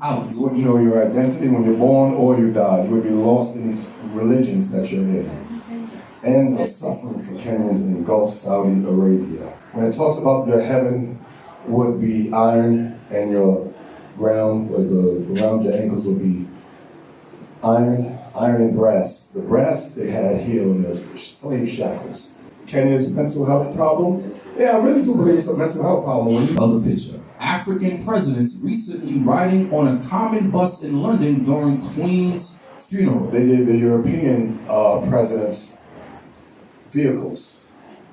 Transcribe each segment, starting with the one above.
out. You wouldn't know your identity when you're born or you die. You would be lost in these religions that you're in. End of suffering for Kenyans in Gulf Saudi Arabia. When it talks about your heaven would be iron and your ground, around your ankles would be iron and brass. The brass they had here in the slave shackles. Kenya's mental health problem? Yeah, I really do believe it's a mental health problem. Other picture. African presidents recently riding on a common bus in London during Queen's funeral. They gave the European presidents vehicles.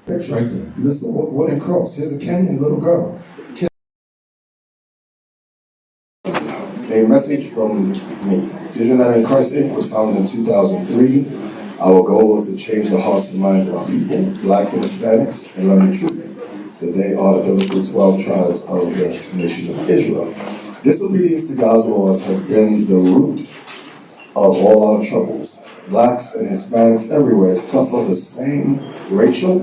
Picture right there. This is the wooden cross. Here's a Kenyan little girl. A message from me. Visionary in Christ Inc. was founded in 2003. Our goal was to change the hearts and minds of our people, blacks and Hispanics, and learn the truth that they are the biblical 12 tribes of the nation of Israel. Disobedience to God's laws has been the root of all our troubles. Blacks and Hispanics everywhere suffer the same racial,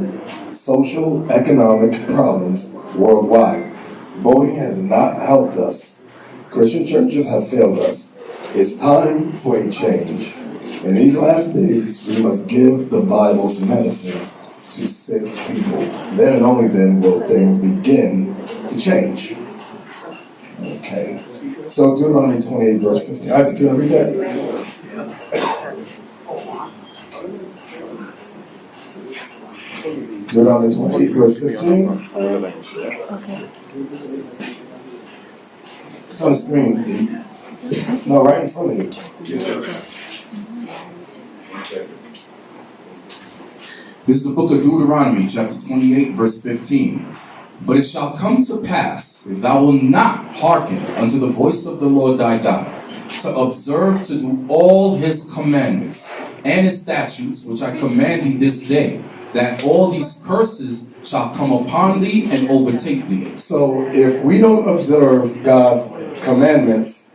social, economic problems worldwide. Voting has not helped us. Christian churches have failed us. It's time for a change. In these last days, we must give the Bible's medicine to sick people. Then and only then will things begin to change. Okay. So Deuteronomy 28, verse 15. Isaac, you want to read that? Deuteronomy 28, verse 15. Okay. It's on the screen. No, right in front of you. This is the book of Deuteronomy, chapter 28, verse 15. But it shall come to pass, if thou wilt not hearken unto the voice of the Lord thy God, to observe to do all his commandments and his statutes, which I command thee this day, that all these curses shall come upon thee and overtake thee. So if we don't observe God's commandments,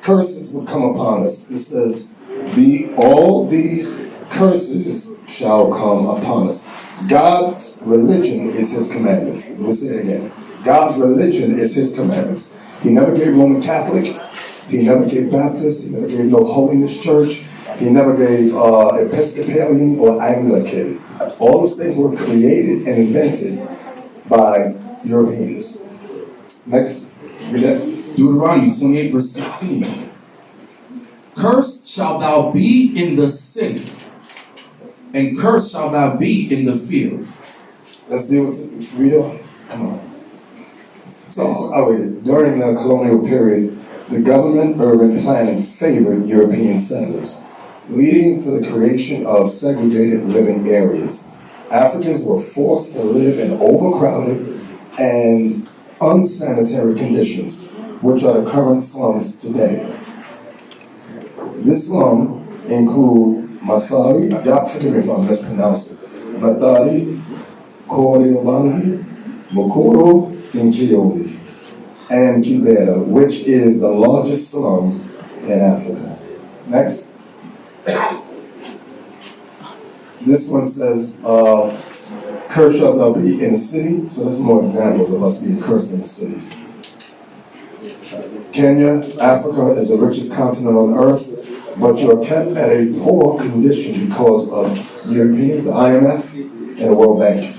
curses will come upon us. It says, all these curses shall come upon us. God's religion is his commandments. We'll say it again. God's religion is his commandments. He never gave Roman Catholic. He never gave Baptist. He never gave no Holiness Church. He never gave Episcopalian or Anglican. All those things were created and invented by Europeans. Next, read that. Deuteronomy 28, verse 16. Cursed shalt thou be in the city, and cursed shalt thou be in the field. Let's deal with this. Read it. Come on. So, I'll read it. During the colonial period, the government urban planning favored European settlers, leading to the creation of segregated living areas. Africans were forced to live in overcrowded and unsanitary conditions, which are the current slums today. This slum include Mathari, forgive me if I mispronounce it, Mathari, Koriobangi, Mukuru, and Kioli, and Kibera, which is the largest slum in Africa. Next. This one says, cursed shall thou be in the city. So there's more examples of us being cursed in the cities. Kenya, Africa is the richest continent on earth, but you're kept at a poor condition because of Europeans, the IMF, and the World Bank.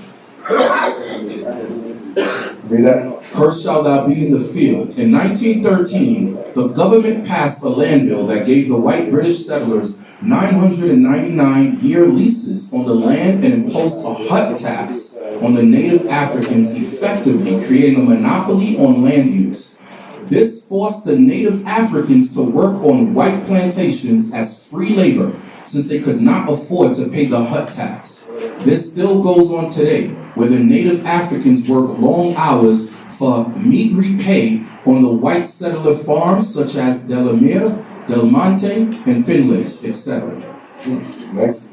Read that. Cursed shalt thou be in the field. In 1913, the government passed a land bill that gave the white British settlers 999-year leases on the land and imposed a hut tax on the native Africans, effectively creating a monopoly on land use. This forced the native Africans to work on white plantations as free labor, since they could not afford to pay the hut tax. This still goes on today, where the native Africans work long hours for meager pay on the white settler farms such as Delamere, Del Monte, and Finlays, etc. Next.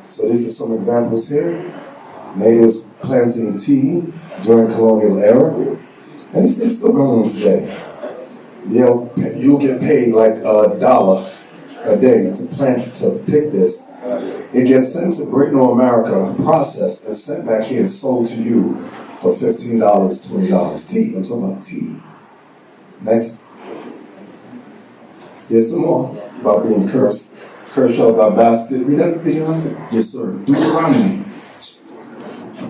So these are some examples here. Natives planting tea during colonial era. And these things still going on today. You'll get paid like $1 a day to pick this. It gets sent to Great North America, processed, and sent back here and sold to you for $15, $20. Tea, I'm talking about tea. Next. Here's some more about being cursed. Cursed shall thy basket. Read that, did you understand? Yes, sir.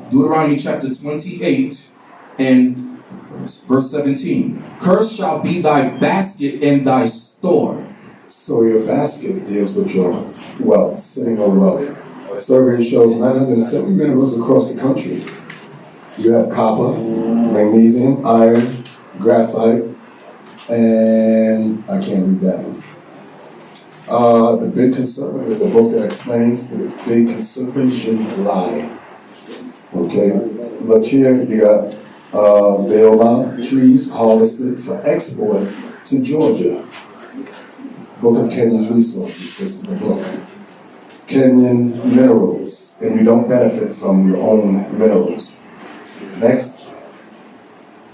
Deuteronomy chapter 28 and verse 17. Cursed shall be thy basket and thy store. So your basket deals with your wealth, sitting on wealth. Survey shows 970 minerals across the country. You have copper, magnesium, iron, graphite, and I can't read that one. The Big Conservative is a book that explains the big conservation lie. Okay, look here, you got baobab trees harvested for export to Georgia. Book of Kenya's Resources, this is the book. Kenyan minerals, and you don't benefit from your own minerals. Next,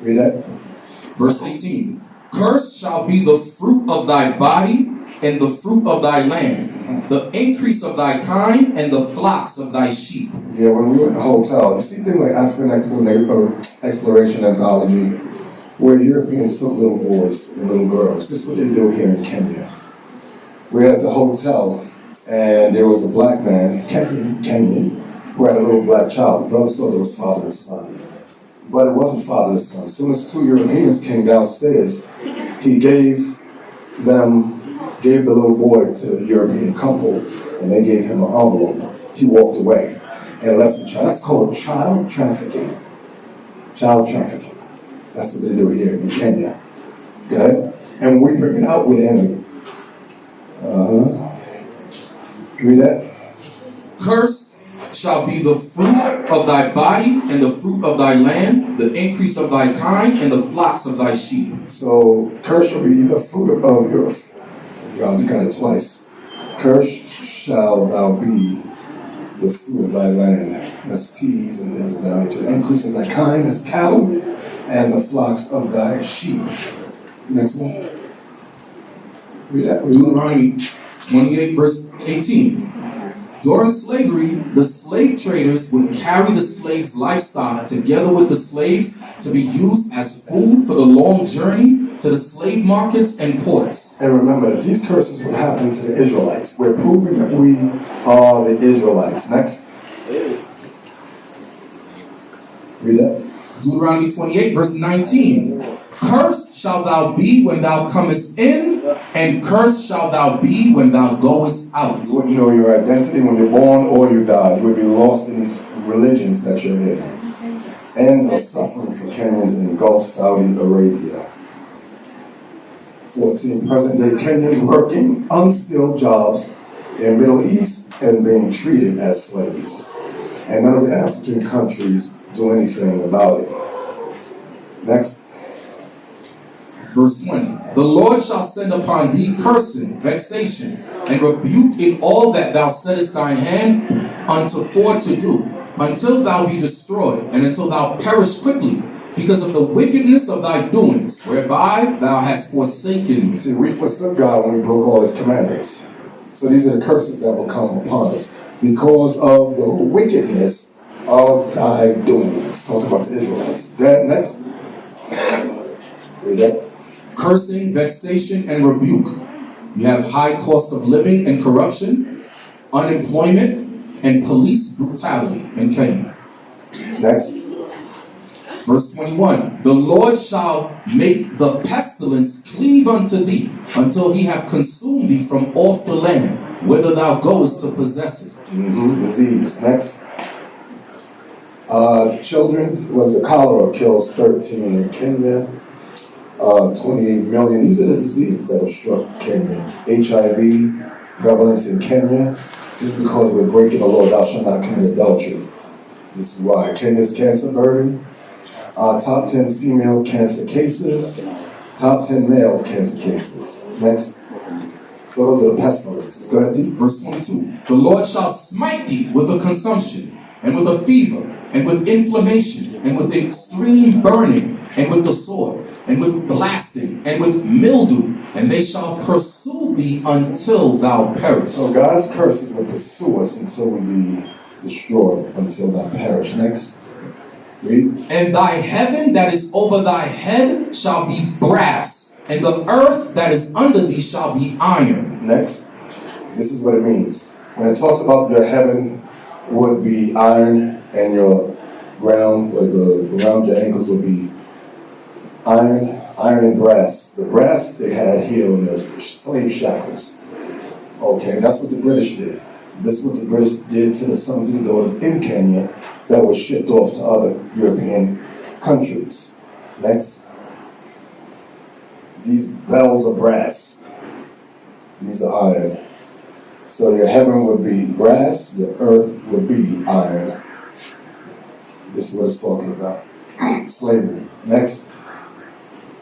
read that. Verse 18. Cursed shall be the fruit of thy body and the fruit of thy land, the increase of thy kind and the flocks of thy sheep. Yeah, when we were in the hotel, you see things like African exploration anthology, where Europeans took little boys and little girls. This is what they do here in Kenya. We were at the hotel, and there was a black man, Kenyan, who had a little black child. The brothers thought it was father and son. But it wasn't father and son. As soon as two Europeans came downstairs, he gave the little boy to the European couple, and they gave him an envelope. He walked away and left the child. That's called child trafficking. Child trafficking. That's what they do here in Kenya. Okay? And when we bring it out with envy. Read that. Cursed shall be the fruit of thy body and the fruit of thy land, the increase of thy kind and the flocks of thy sheep. So, cursed shall be the fruit of your... God, we got it twice. Cursed shall thou be the fruit of thy land. That's teas and things of that nature. The increase of thy kind, that's cattle, and the flocks of thy sheep. Next one. Read that. Deuteronomy 28 verse 18. During slavery, the slave traders would carry the slaves' livestock together with the slaves to be used as food for the long journey to the slave markets and ports. And remember that these curses would happen to the Israelites. We're proving that we are the Israelites. Next. Read that. Deuteronomy 28 verse 19. Cursed shalt thou be when thou comest in, and cursed shalt thou be when thou goest out. You wouldn't know your identity when you're born or you die. You would be lost in these religions that you're in. End of suffering for Kenyans in Gulf Saudi Arabia. 14. Present-day Kenyans working unskilled jobs in Middle East and being treated as slaves. And none of the African countries do anything about it. Next. Verse 20. The Lord shall send upon thee cursing, vexation, and rebuke in all that thou settest thine hand unto for to do, until thou be destroyed, and until thou perish quickly, because of the wickedness of thy doings, whereby thou hast forsaken me. See, we forsook God when we broke all his commandments. So these are the curses that will come upon us because of the wickedness of thy doings. Talk about the Israelites. That next. Read that. Cursing, vexation, and rebuke. You have high cost of living and corruption, unemployment, and police brutality in Kenya. Next. Verse 21. The Lord shall make the pestilence cleave unto thee, until he have consumed thee from off the land, whither thou goest to possess it. Disease. Next. Children, cholera kills 13 in Kenya. 28 million. These are the diseases that have struck Kenya. HIV prevalence in Kenya. Just because we're breaking the law, thou shalt not commit adultery. This is why. Kenya's cancer burden. Top 10 female cancer cases. Top 10 male cancer cases. Next. So those are the pestilences. Go ahead, D. Verse 22. The Lord shall smite thee with a consumption, and with a fever, and with inflammation, and with extreme burning, and with the sword, and with blasting, and with mildew, and they shall pursue thee until thou perish. So God's curses will pursue us until we be destroyed, until thou perish. Next. Read. And thy heaven that is over thy head shall be brass, and the earth that is under thee shall be iron. Next, this is what it means. When it talks about your heaven would be iron and your ground, or around your ankles would be iron and brass. The brass they had here on the slave shackles. Okay, that's what the British did. This is what the British did to the sons and daughters in Kenya that were shipped off to other European countries. Next. These bells are brass. These are iron. So your heaven would be brass, your earth would be iron. This is what it's talking about. Slavery. Next.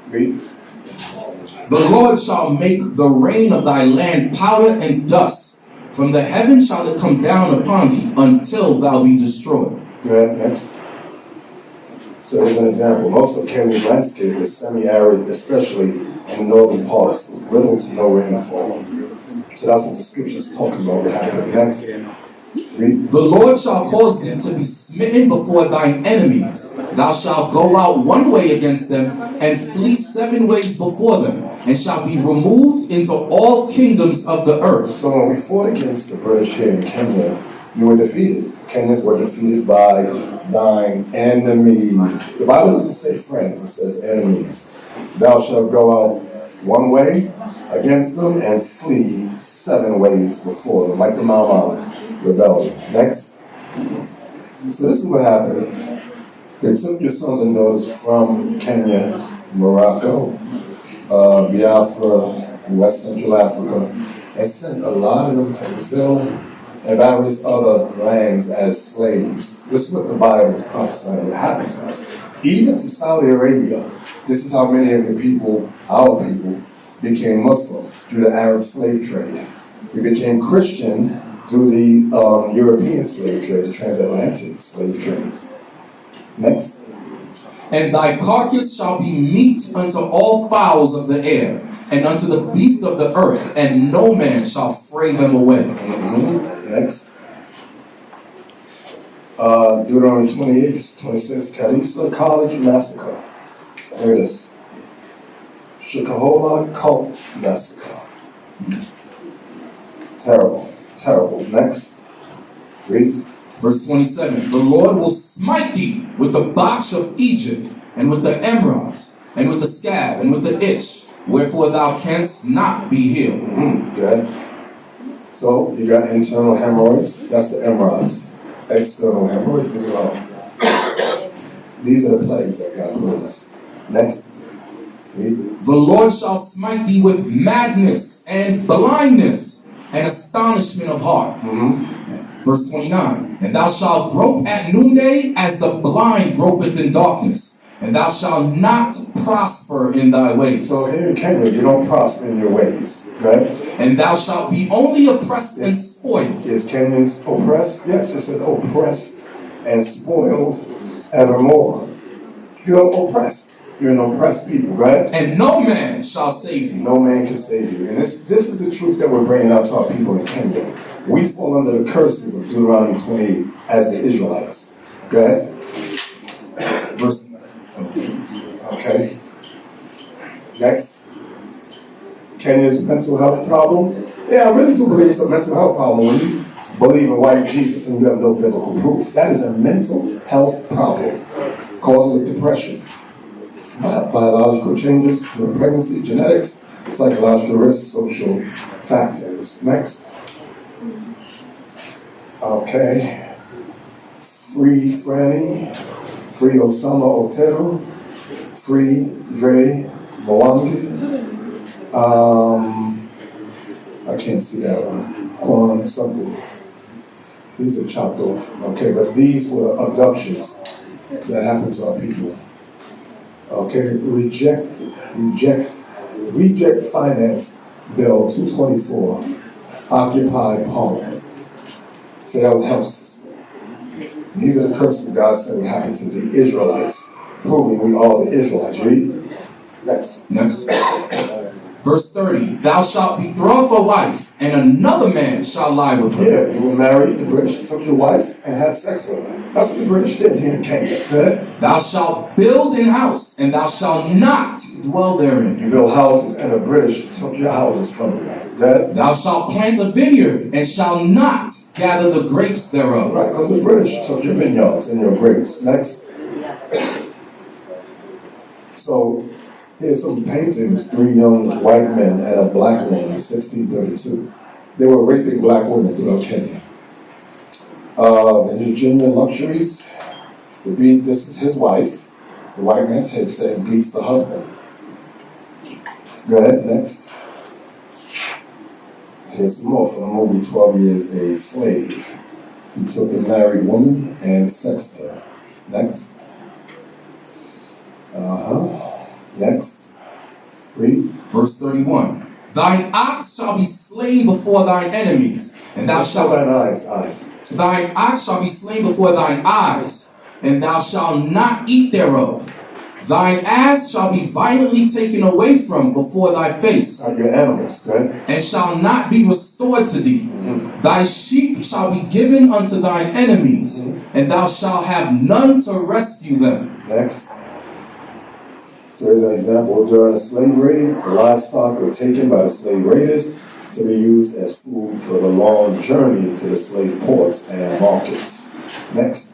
Read. The Lord shall make the rain of thy land powder and dust. From the heaven shall it come down upon thee until thou be destroyed. Go ahead, next. So here's an example. Most of Kenya's landscape is semi-arid, especially in the northern parts, with little to no rainfall. So that's what the scripture's talking about. What happened next? Read. The Lord shall cause thee to be smitten before thine enemies. Thou shalt go out one way against them, and flee 7 ways before them, and shall be removed into all kingdoms of the earth. So when we fought against the British here in Kenya, you were defeated. Kenyans were defeated by thine enemies. The Bible doesn't say friends, it says enemies. Thou shalt go out one way against them and flee 7 ways before them, like the Mama rebellion. Next. So this is what happened. They took your sons and daughters from Kenya, Morocco, Biafra, West Central Africa, and sent a lot of them to Brazil and various other lands as slaves. This is what the Bible is prophesying would happen to us. Even to Saudi Arabia, this is how many of the people, our people, became Muslim through the Arab slave trade. We became Christian through the European slave trade, the transatlantic slave trade. Next. And thy carcass shall be meat unto all fowls of the air, and unto the beasts of the earth, and no man shall fray them away. Next. Deuteronomy 28-26, Kalisa College Massacre. Here it is. Shikahola Cult Massacre. Terrible. Terrible. Next. Read. Verse 27, the Lord will smite thee with the botch of Egypt, and with the emeralds, and with the scab, and with the itch, wherefore thou canst not be healed. Good. So, you got internal hemorrhoids, that's the emeralds. External hemorrhoids as well. These are the plagues that God put on us. Next. Read. The Lord shall smite thee with madness, and blindness, and astonishment of heart. Verse 29, and thou shalt grope at noonday as the blind gropeth in darkness, and thou shalt not prosper in thy ways. So here in Kenya, you don't prosper in your ways, okay? And thou shalt be only oppressed and spoiled. Is Kenyans oppressed? Yes, it said oppressed and spoiled evermore. You're oppressed. You're an oppressed people, right? And no man shall save you. No man can save you. And this is the truth that we're bringing out to our people in Kenya. We fall under the curses of Deuteronomy 28 as the Israelites. Go ahead. Verse. Okay. Next. Kenya's mental health problem. Yeah, I really do believe it's a mental health problem when you believe in white Jesus and you have no biblical proof. That is a mental health problem. Causes of depression. Biological changes during pregnancy, genetics, psychological risks, social factors. Next. Okay. Free Franny, free Osama Otero, free Dre Mwangi. I can't see that one. Quan something. These are chopped off. Okay, but these were abductions that happened to our people. Okay, reject finance bill 224, occupy Parliament, failed health system. These are the curses God said would happen to the Israelites, proving we are the Israelites. Read. Next. Next. Verse 30. Thou shalt betroth a wife, and another man shall lie with her. Yeah, you were married, the British took your wife and had sex with her. That's what the British did here in Kenya. Good? Thou shalt build an house, and thou shalt not dwell therein. You build houses, and the British took your houses from you. Good? Thou shalt plant a vineyard, and shalt not gather the grapes thereof. Right, because the British took your vineyards and your grapes. Next. So, here's some paintings, 3 young white men and a black woman in 1632. They were raping black women throughout Kenya. The Virginia luxuries, this is his wife. The white man takes it and beats the husband. Go ahead, next. Here's some more from the movie 12 Years a Slave. He took a married woman and sexed her. Next. Next. Read. Verse 31. Thine ox shall be slain before thine enemies, and thou shalt... thine eyes. Thine ox shall be slain before thine eyes, and thou shalt not eat thereof. Thine ass shall be violently taken away from before thy face. Your animals, okay? And shall not be restored to thee. Mm-hmm. Thy sheep shall be given unto thine enemies, and thou shalt have none to rescue them. Next. So here's an example. During the slave raids, the livestock were taken by the slave raiders to be used as food for the long journey to the slave ports and markets. Next.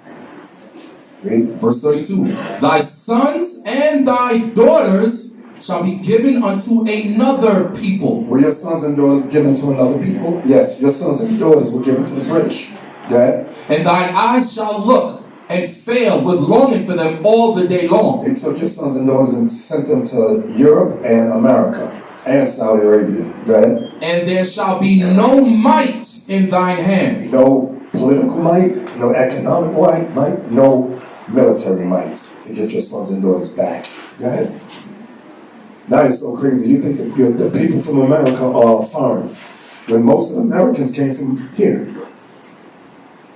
Read. Verse 32. Thy sons and thy daughters shall be given unto another people. Were your sons and daughters given to another people? Yes, your sons and daughters were given to the British. Dad? And thine eyes shall look and fail with longing for them all the day long. He took your sons and daughters and sent them to Europe and America and Saudi Arabia. Right? And there shall be no might in thine hand. No political might, no economic might, no military might to get your sons and daughters back. Go ahead. Now you're so crazy. You think the people from America are foreign, when most of the Americans came from here.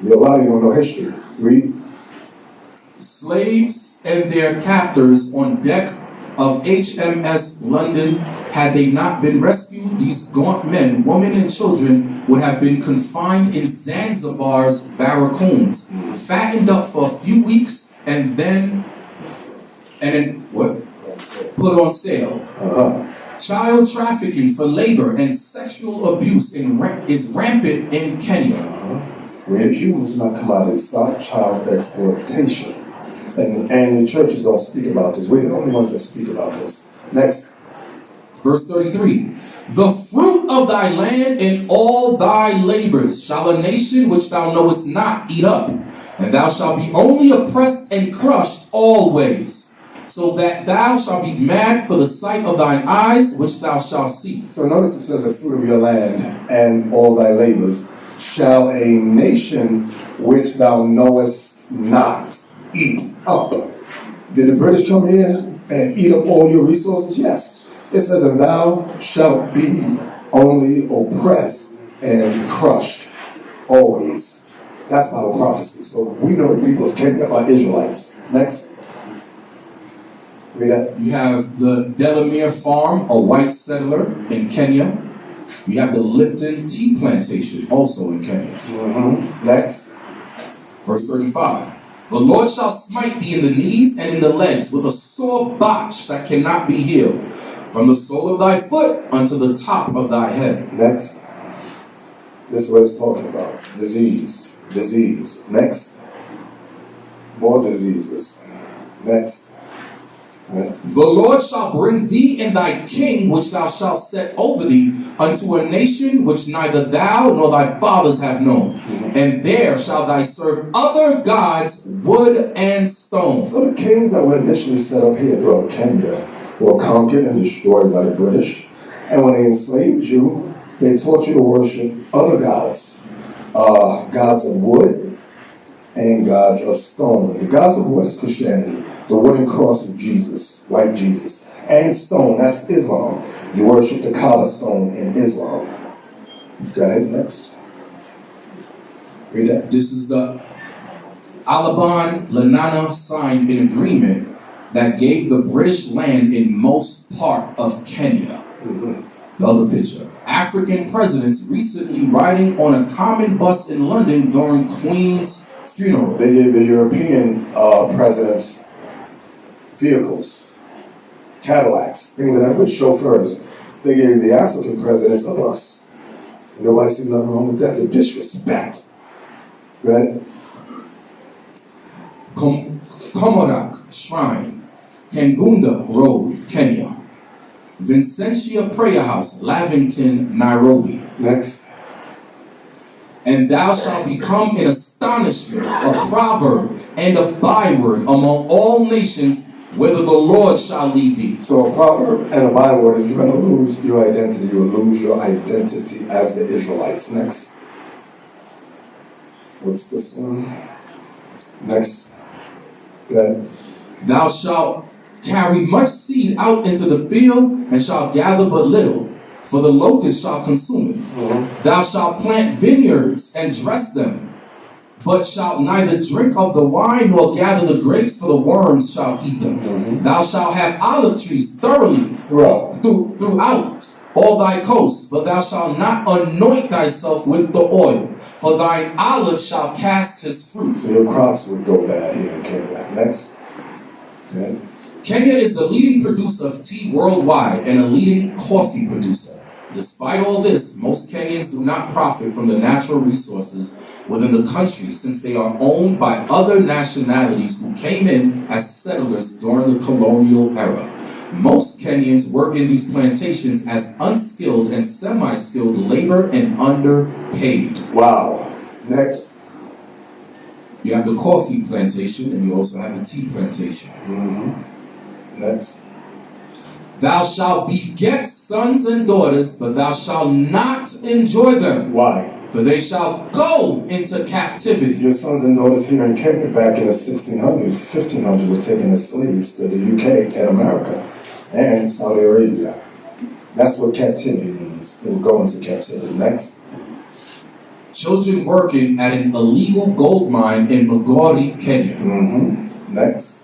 A lot of you don't know history. Read. Slaves and their captors on deck of HMS London, had they not been rescued, these gaunt men, women, and children would have been confined in Zanzibar's barracoons, fattened up for a few weeks, and then put on sale. Child trafficking for labor and sexual abuse is rampant in Kenya. We're humans, not commodities. Stop child exploitation. And the churches don't speak about this. We're the only ones that speak about this. Next. Verse 33. The fruit of thy land and all thy labors shall a nation which thou knowest not eat up, and thou shalt be only oppressed and crushed always, so that thou shalt be mad for the sight of thine eyes, which thou shalt see. So notice it says the fruit of your land and all thy labors shall a nation which thou knowest not eat up. Did the British come here and eat up all your resources? Yes. It says, and thou shalt be only oppressed and crushed always. That's Bible prophecy. So we know the people of Kenya are Israelites. Next. Read that. You have the Delamere Farm, a white settler in Kenya. You have the Lipton Tea Plantation, also in Kenya. Next. Verse 35. The Lord shall smite thee in the knees and in the legs with a sore botch that cannot be healed, from the sole of thy foot unto the top of thy head. Next. This is what it's talking about. Disease. Next. More diseases. Next. The Lord shall bring thee and thy king, which thou shalt set over thee, unto a nation which neither thou nor thy fathers have known. And there shall thou serve other gods, wood and stone. So the kings that were initially set up here throughout Kenya were conquered and destroyed by the British. And when they enslaved you, they taught you to worship other gods. Gods of wood and gods of stone. The gods of wood is Christianity. The wooden cross of Jesus, like Jesus. And stone, that's Islam. You worship the Kaaba stone in Islam. Go ahead, next. Read that. This is the Alban Lenana signed an agreement that gave the British land in most part of Kenya. The other picture. African presidents recently riding on a common bus in London during Queen's funeral. They gave the European presidents vehicles, Cadillacs, things like that with chauffeurs. They gave the African presidents a bus. Nobody sees nothing wrong with that. The disrespect. Go ahead. Komorak Shrine, Kangunda Road, Kenya. Vincentia Prayer House, Lavington, Nairobi. Next. And thou shalt become an astonishment, a proverb, and a byword among all nations, whither the Lord shall lead thee. So a proverb and a byword is you're going to lose your identity. You will lose your identity as the Israelites. Next. What's this one? Next. Go ahead. Thou shalt carry much seed out into the field, and shalt gather but little, for the locust shall consume it. Thou shalt plant vineyards and dress them, but shalt neither drink of the wine nor gather the grapes, for the worms shall eat them. Thou shalt have olive trees thoroughly throughout all thy coasts, but thou shalt not anoint thyself with the oil, for thine olive shall cast his fruit. So your crops would go bad here in Kenya. Next. Okay. Kenya is the leading producer of tea worldwide and a leading coffee producer. Despite all this, most Kenyans do not profit from the natural resources within the country, since they are owned by other nationalities who came in as settlers during the colonial era. Most Kenyans work in these plantations as unskilled and semi-skilled labor and underpaid. Wow. Next. You have the coffee plantation and you also have the tea plantation. Next. Thou shalt beget sons and daughters, but thou shalt not enjoy them. Why? For they shall go into captivity. Your sons and daughters here in Kenya back in the 1600s, 1500s were taken as slaves to the UK and America and Saudi Arabia. That's what captivity means. They will go into captivity. Next. Children working at an illegal gold mine in Migori, Kenya. Next.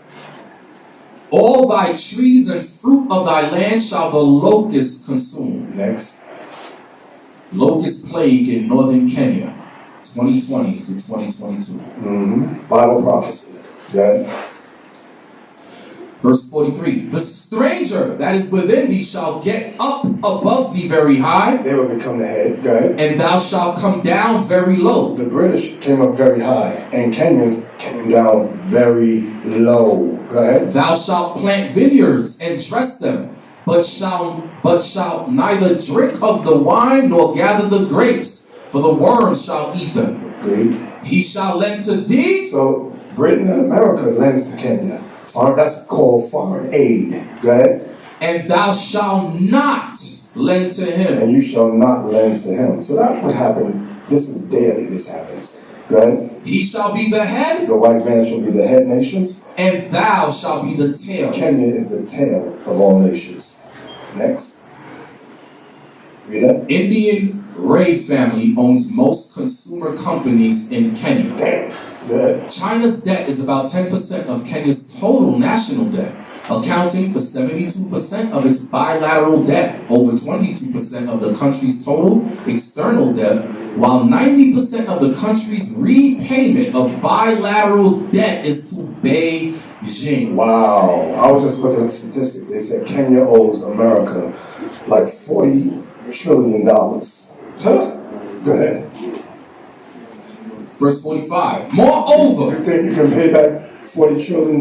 All thy trees and fruit of thy land shall the locust consume. Next. Locust plague in northern Kenya, 2020 to 2022. Bible prophecy. Yeah. Verse 43. The stranger that is within thee shall get up above thee very high. They will become the head. Go ahead. And thou shalt come down very low. The British came up very high, and Kenyans came down very low. Go ahead. Thou shalt plant vineyards and dress them, but shalt neither drink of the wine nor gather the grapes, for the worms shall eat them. Great. He shall lend to thee. So Britain and America lends to Kenya. That's called foreign aid. Go ahead. And thou shalt not lend to him. And you shall not lend to him. So that's what happened. This is daily. This happens. Go ahead. He shall be the head. The white man shall be the head nations. And thou shalt be the tail. Kenya is the tail of all nations. Next. Read that. Indian Ray family owns most consumer companies in Kenya. Damn. Good. China's debt is about 10% of Kenya's total national debt, accounting for 72% of its bilateral debt, over 22% of the country's total external debt, while 90% of the country's repayment of bilateral debt is to Beijing. Wow. I was just looking at the statistics. They said Kenya owes America like $40 trillion. Go ahead. Verse 45. Moreover, You think you can pay back $40 trillion?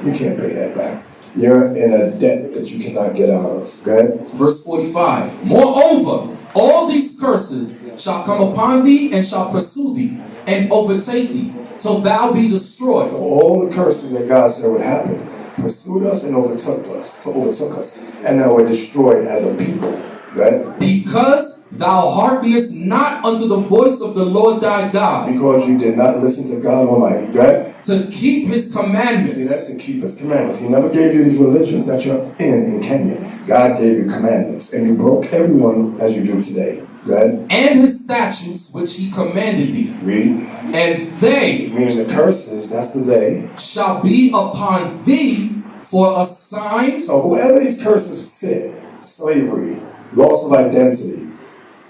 You can't pay that back. You're in a debt that you cannot get out of. Go ahead. Verse 45. Moreover, all these curses shall come upon thee and shall pursue thee and overtake thee till thou be destroyed. So all the curses that God said would happen pursued us and overtook us, and now we're destroyed as a people. Go ahead. Because thou hearkenest not unto the voice of the Lord thy God, Because you did not listen to God Almighty. Go ahead. to keep his commandments. See, that's to keep his commandments. He never gave you these religions that you're in Kenya. God gave you commandments, and you broke everyone as you do today. Go ahead. And his statutes which he commanded thee. Read. And they Meaning the curses, that's the they. shall be upon thee for a sign. So whoever these curses fit, slavery, loss of identity,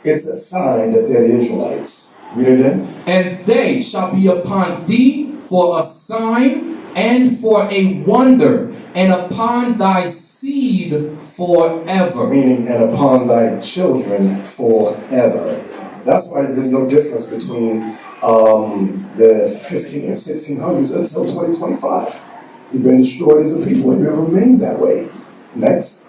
it's a sign that they're the Israelites. Read it again. And they shall be upon thee for a sign and for a wonder, and upon thy seed forever. Meaning, and upon thy children forever. That's why there's no difference between the 15 and 1600s until 2025. You've been destroyed as a people, and you have remained that way. Next.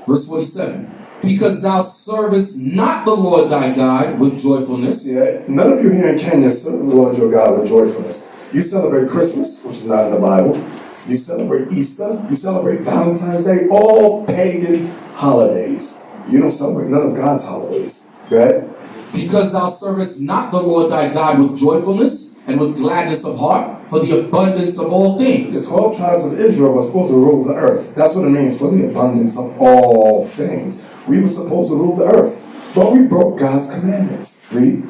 Verse 47. Because thou servest not the Lord thy God with joyfulness. Yeah, none of you here in Kenya serve the Lord your God with joyfulness. You celebrate Christmas, which is not in the Bible. You celebrate Easter. You celebrate Valentine's Day. All pagan holidays. You don't celebrate none of God's holidays. Go ahead. Because thou servest not the Lord thy God with joyfulness and with gladness of heart for the abundance of all things. The 12 tribes of Israel were supposed to rule the earth. That's what it means, for the abundance of all things. We were supposed to rule the earth, but we broke God's commandments. Read.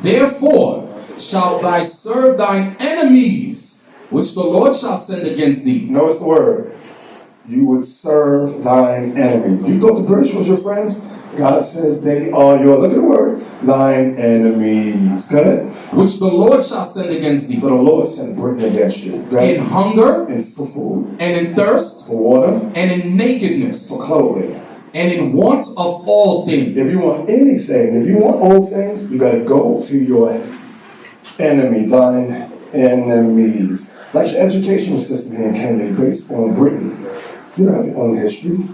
Therefore shalt thou serve thine enemies, which the Lord shall send against thee. Notice the word. You would serve thine enemies. You thought the British was your friends? God says they are your, look at the word, thine enemies. Good? Which the Lord shall send against thee. So the Lord sent Britain against you. Good? In hunger, and for food, and in thirst, for water, and in nakedness, for clothing, and in want of all things. If you want anything, if you want all things, you got to go to your enemy, thine enemies. Like your educational system here in Kenya is based on Britain. You don't have your own history.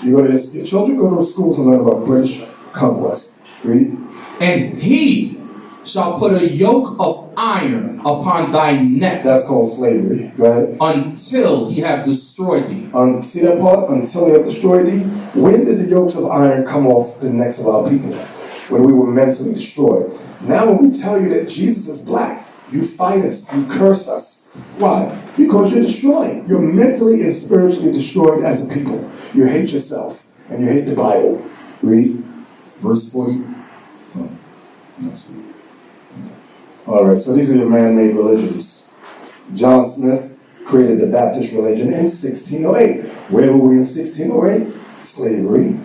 You go to this, your children go to schools and learn about British conquest. Read. And he shall put a yoke of iron upon thy neck. That's called slavery. Go ahead. Until he have destroyed thee. See that part? Until he have destroyed thee? When did the yokes of iron come off the necks of our people? When we were mentally destroyed. Now when we tell you that Jesus is black, you fight us, you curse us. Why? Because you're destroyed. You're mentally and spiritually destroyed as a people. You hate yourself and you hate the Bible. Read. Verse 40. All right, so these are your man-made religions. John Smith created the Baptist religion in 1608. Where were we in 1608? Slavery.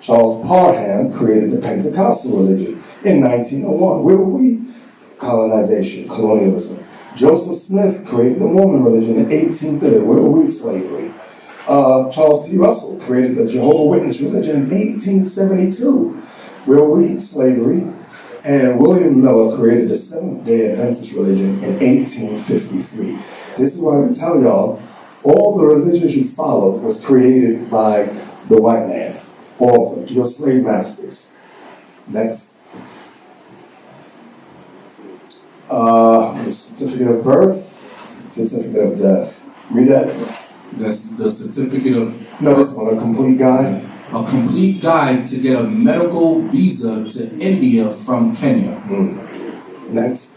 Charles Parham created the Pentecostal religion in 1901. Where were we? Colonization, colonialism. Joseph Smith created the Mormon religion in 1830. Where were we? Slavery. Charles T. Russell created the Jehovah's Witness religion in 1872. Where were we? Slavery. And William Miller created the Seventh-day Adventist religion in 1853. This is why we tell y'all, all the religions you follow was created by the white man. All of them. Your slave masters. Next. Certificate of birth, certificate of death. Read that. That's the certificate of... No, this one, a complete guide. A complete guide to get a medical visa to India from Kenya. Next.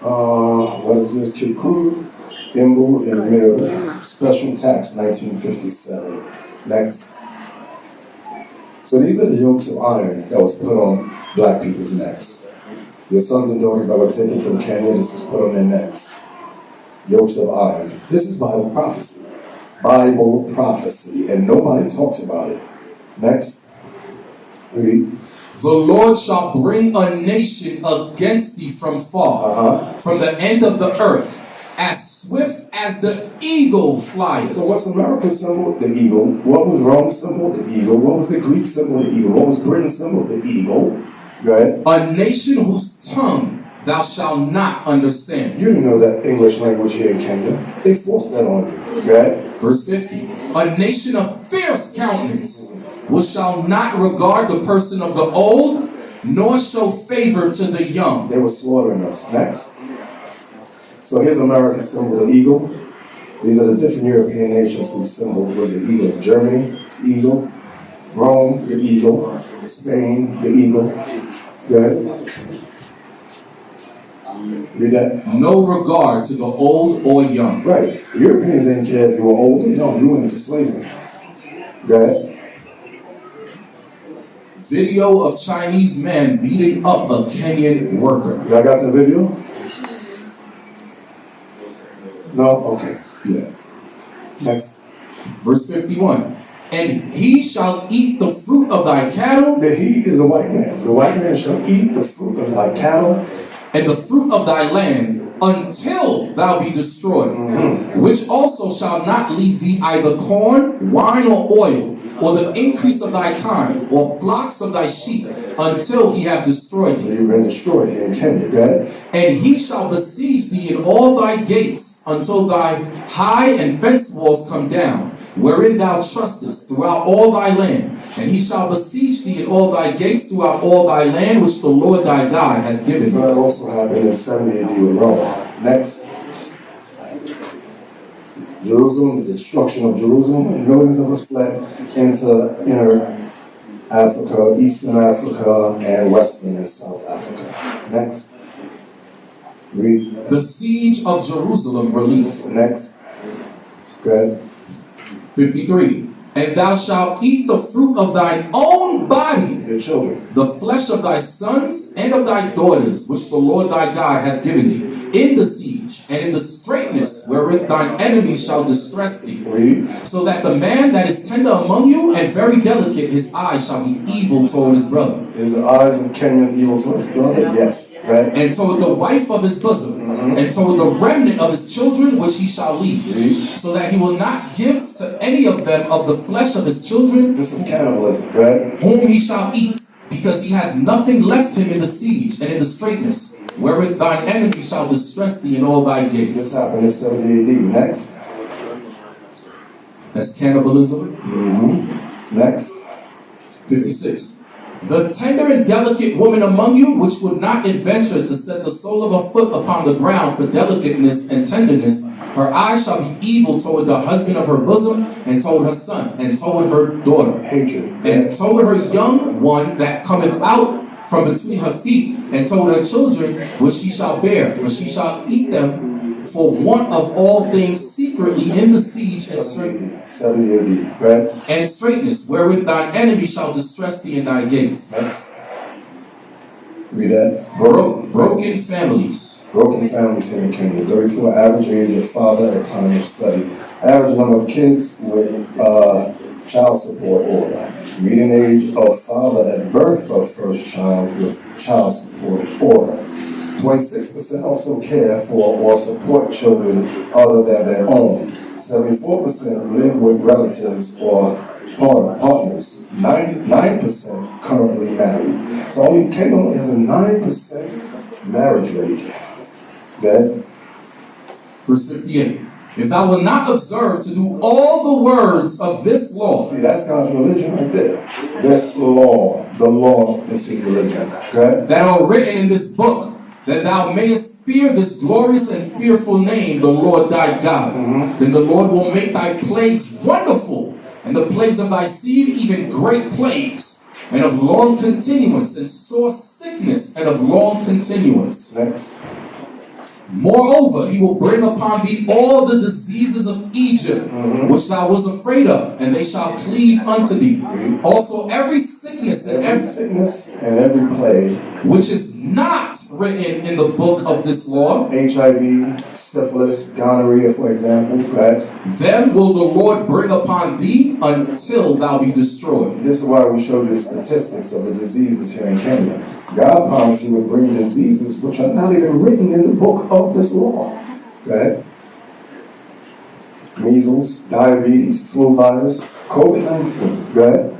What is this? Kikuru, Imbu, and Mill. Special tax, 1957. Next. So these are the yokes of iron that was put on black people's necks. Your sons and daughters that were taken from Kenya, this was put on their necks. Yokes of iron. This is Bible prophecy. Bible prophecy. And nobody talks about it. Next. Read. The Lord shall bring a nation against thee from far, from the end of the earth, as swift as the eagle flies. So what's America's symbol? The eagle. What was Rome's symbol? The eagle. What was the Greek symbol? The eagle. What was Britain's symbol? The eagle. Go ahead. A nation whose tongue thou shalt not understand. You didn't know that English language here in Kenya. They forced that on you. Go ahead. Verse 50. A nation of fierce countenance, which shall not regard the person of the old, nor show favor to the young. They were slaughtering us. Next. So here's America's symbol, the eagle. These are the different European nations whose symbol was the eagle. Germany, the eagle. Rome, the eagle. Spain, the eagle. Good. Read that. No regard to the old or young. Right. The Europeans didn't care if you were old or young. You went into slavery. Go ahead. Video of Chinese man beating up a Kenyan worker. Y'all got the video? No? Okay. Yeah. Next. Verse 51. And he shall eat the fruit of thy cattle. The he is a white man. The white man shall eat the fruit of thy cattle. And the fruit of thy land until thou be destroyed. Which also shall not leave thee either corn, wine, or oil, or the increase of thy kind, or flocks of thy sheep, until he have destroyed So thee. you've been destroyed here in Kenya, got it? And he shall besiege thee in all thy gates, until thy high and fenced walls come down, wherein thou trustest throughout all thy land. And he shall besiege thee in all thy gates throughout all thy land, which the Lord thy God hath given So thee. that also happened in 70 AD with Rome. Next. Jerusalem, the destruction of Jerusalem, and millions of us fled into inner Africa, Eastern Africa, and Western and South Africa. Next. Read. The siege of Jerusalem relief. Next. Good. 53. And thou shalt eat the fruit of thine own body, Your children. the flesh of thy sons and of thy daughters, which the Lord thy God hath given thee, in the siege and in the straitness wherewith thine enemies shall distress thee. Read. So that the man that is tender among you and very delicate, his eyes shall be evil toward his brother. Is the eyes of Kenyans evil towards his brother? Yes. Right? And toward the wife of his bosom, and toward the remnant of his children which he shall leave, so that he will not give to any of them of the flesh of his children, This is cannibalism, right? whom he shall eat, because he hath nothing left him in the siege and in the straitness, wherewith thine enemy shall distress thee in all thy This gates. happened in 70 AD. Next. That's cannibalism. Next. 56. The tender and delicate woman among you, which would not adventure to set the sole of her foot upon the ground for delicateness and tenderness, her eye shall be evil toward the husband of her bosom, and toward her son, and toward her daughter, Hatred. and toward her young one that cometh out from between her feet, and toward her children which she shall bear, for she shall eat them for want of all things secretly in the siege and straitness. 70 AD. Right? And straightness, wherewith thine enemy shall distress thee in thy gates. Next. Read that. Broken families. Broken families here in Kenya. 34 average age of father at time of study. Average number of kids with child support order. Median age of father at birth of first child with child support order. 26% also care for or support children other than their own. 74% live with relatives or partners. 99% currently married. So only Kenya only has a 9% marriage rate. Good. Verse 58. If thou wilt not observe to do all the words of this law. See, that's God's religion right there. This law, the law is his religion. Good. That are written in this book, that thou mayest fear this glorious and fearful name, the Lord thy God. Then the Lord will make thy plagues wonderful, and the plagues of thy seed even great plagues, and of long continuance, and sore sickness, and of long continuance. Next. Moreover, he will bring upon thee all the diseases of Egypt, which thou wast afraid of, and they shall cleave unto thee. Also every sickness and every plague, which is not written in the book of this law, HIV, syphilis, gonorrhea, for example, right? Them will the Lord bring upon thee until thou be destroyed. This is why we showed you the statistics of the diseases here in Kenya. God promised he would bring diseases which are not even written in the book of this law. Right? Measles, diabetes, flu virus, COVID-19, right?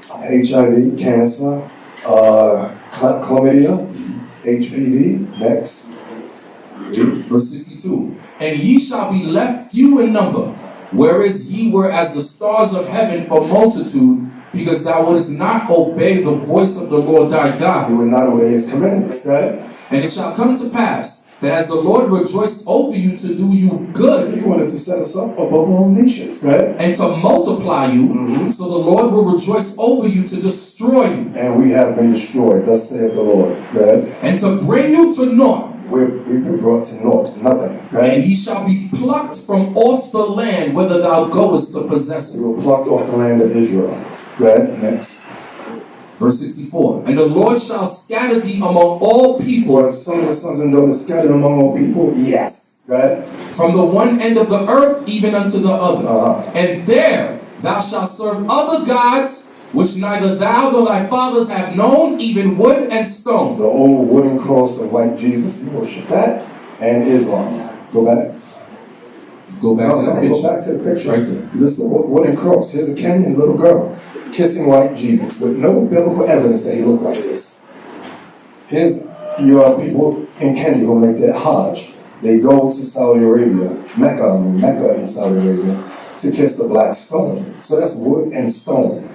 HIV, cancer, chlamydia, HPV. Next. Verse 62. And ye shall be left few in number, whereas ye were as the stars of heaven for multitude, because thou wouldest not obey the voice of the Lord thy God. You would not obey his commandments, right? And it shall come to pass that as the Lord rejoiced over you to do you good, he wanted to set us up above all nations, right? And to multiply you, so the Lord will rejoice over you to destroy you. And we have been destroyed, thus saith the Lord, right? And to bring you to naught. We've been brought to naught, nothing, right? And ye shall be plucked from off the land whither thou goest to possess it. We were plucked off the land of Israel. Right? Next. Verse 64. And the Lord shall scatter thee among all people. Were some of the sons and daughters scattered among all people? Yes. Right? From the one end of the earth even unto the other. And there thou shalt serve other gods, which neither thou nor thy fathers have known, even wood and stone. The old wooden cross of white Jesus, you worship that, and Islam. Go back. Go back to that picture. Go back to the picture. Right there. This is the wooden cross. Here's a Kenyan little girl kissing white Jesus with no biblical evidence that he looked like this. Here's your people in Kenya who make that Hajj. They go to Saudi Arabia, Mecca in Saudi Arabia, to kiss the black stone. So that's wood and stone.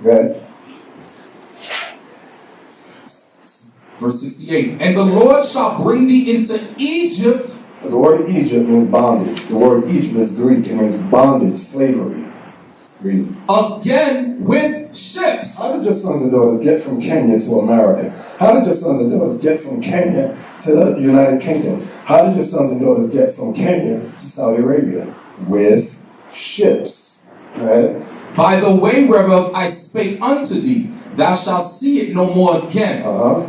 Right? Verse 68. And the Lord shall bring thee into Egypt. The word Egypt means bondage. The word Egypt is Greek. It means bondage, slavery. Read. Again with ships. How did your sons and daughters get from Kenya to America? How did your sons and daughters get from Kenya to the United Kingdom? How did your sons and daughters get from Kenya to Saudi Arabia? With ships. Right? By the way whereof I spake unto thee, thou shalt see it no more again.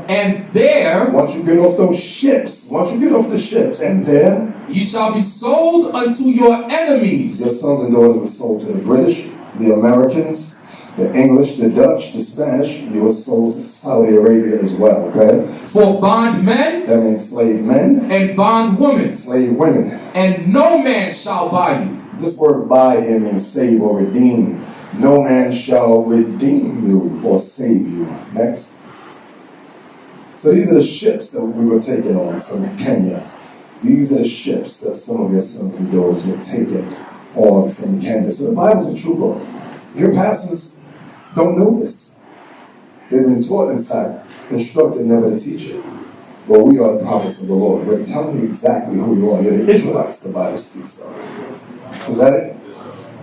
And there, once you get off those ships, and there, ye shall be sold unto your enemies. Your sons and daughters were sold to the British, the Americans, the English, the Dutch, the Spanish. You were sold to Saudi Arabia as well, okay? For bondmen, that means slave men, and bondwomen, slave women. And no man shall buy you. This word buy here means save or redeem. No man shall redeem you or save you. Next. So these are the ships that we were taken on from Kenya. These are the ships that some of your sons and daughters were taken on from Kenya. So the Bible's a true book. Your pastors don't know this. They've been taught, in fact, instructed never to teach it. But we are the prophets of the Lord. We're telling you exactly who you are. You're the Israelites the Bible speaks of. Is that it?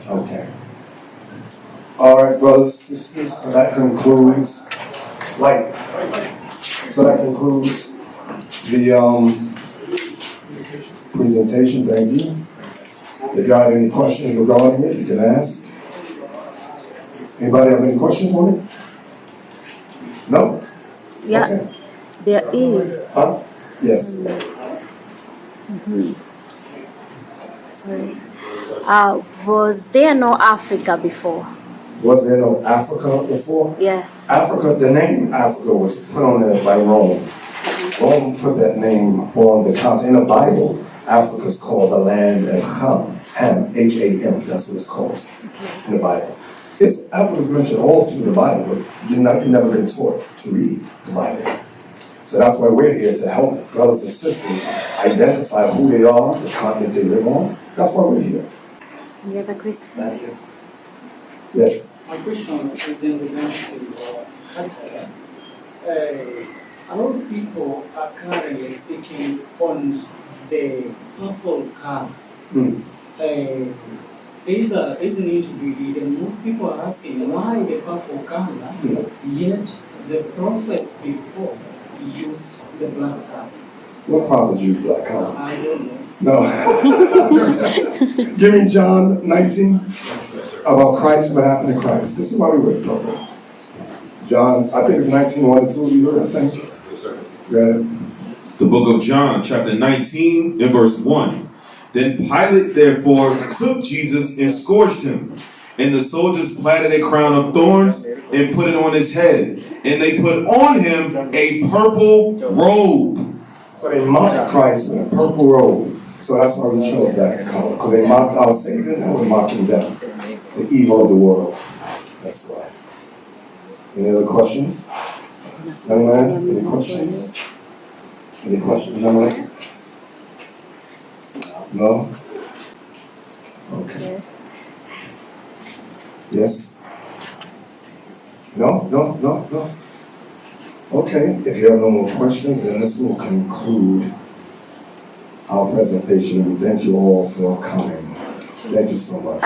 Okay. All right, brothers and sisters, so that concludes the presentation. Thank you. If you have any questions regarding it, you can ask. Anybody have any questions on it? No? Yeah, okay. There is. Yes. Sorry. Was there no Africa before? Was there no Africa before? Yes. Africa, the name Africa was put on there by Rome. Rome put that name on the continent. In the Bible, Africa is called the land of Ham, H-A-M. That's what it's called in the Bible. Africa's mentioned all through the Bible, but you've never been taught to read the Bible. So that's why we're here, to help brothers and sisters identify who they are, the continent they live on. That's why we're here. Any other question? Thank you. Yes. My question is in regards to culture. A lot of people are currently speaking on the purple color. There's a need to be read, and most people are asking why the purple color, yet the prophets before used the black color. What prophets use black color? I don't know. No. Give me John 19 about Christ, what happened to Christ. This is why we read purple. John, I think it's 19, 1 and 2. You heard, I think. Yes, sir. Read. The book of John, chapter 19, and verse 1. Then Pilate therefore took Jesus and scourged him. And the soldiers platted a crown of thorns and put it on his head. And they put on him a purple robe. So they mocked Christ with a purple robe. So that's why we chose that color. Because they mocked our Savior and they were mocking them. The evil of the world. That's why. Any other questions? Young man, any questions? Any questions, young man? No? Okay. Yes? No. Okay, if you have no more questions, then this will conclude our presentation. We thank you all for coming. Thank you so much.